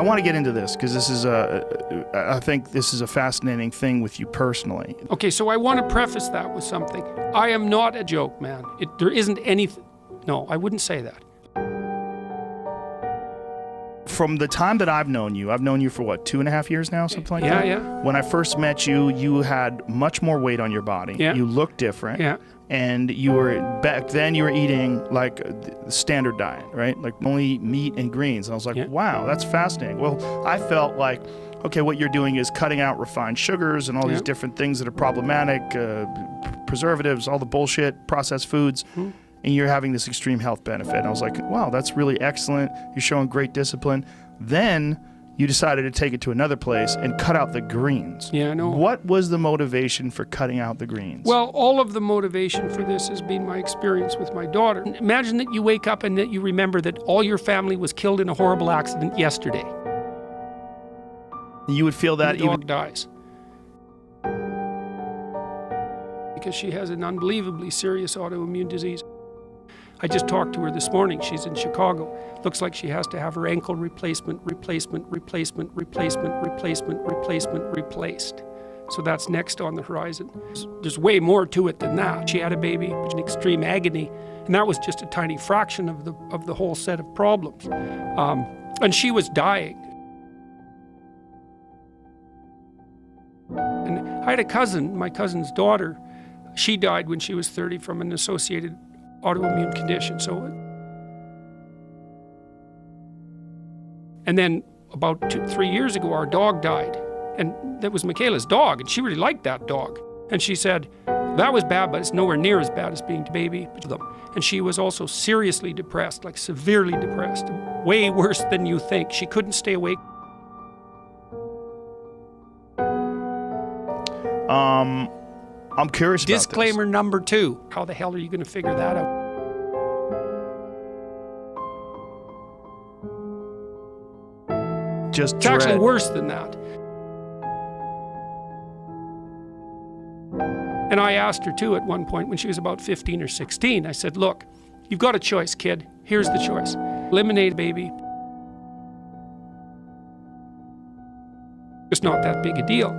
I want to get into this because I think this is a fascinating thing with you personally. Okay, so I want to preface that with something. I am not a joke man. There isn't anything. No, I wouldn't say that. From the time that I've known you for what, 2.5 years now, something like that? Yeah. When I first met you, you had much more weight on your body. Yeah. You looked different. Yeah. And back then you were eating like the standard diet, right? Like only meat and greens. And I was like, wow, that's fascinating. Well, I felt like, okay, what you're doing is cutting out refined sugars and all these different things that are problematic, preservatives, all the bullshit, processed foods. Mm-hmm. And you're having this extreme health benefit. And I was like, wow, that's really excellent. You're showing great discipline. Then you decided to take it to another place and cut out the greens. Yeah, I know. What was the motivation for cutting out the greens? Well, all of the motivation for this has been my experience with my daughter. Imagine that you wake up and that you remember that all your family was killed in a horrible accident yesterday. You would feel that the dog dies. Because she has an unbelievably serious autoimmune disease. I just talked to her this morning. She's in Chicago. Looks like she has to have her ankle replaced. So that's next on the horizon. There's way more to it than that. She had a baby, in extreme agony, and that was just a tiny fraction of the whole set of problems. And she was dying. And I had a cousin, my cousin's daughter. She died when she was 30 from an associated autoimmune condition. And then about 2-3 years ago, our dog died. And that was Michaela's dog, and she really liked that dog. And she said, that was bad, but it's nowhere near as bad as being a baby to them. And she was also seriously depressed, like severely depressed, way worse than you think. She couldn't stay awake. I'm curious about Disclaimer number 2. How the hell are you going to figure that out? It's actually worse than that. And I asked her too at one point when she was about 15 or 16. I said, look, you've got a choice, kid. Here's the choice. Eliminate baby. It's not that big a deal.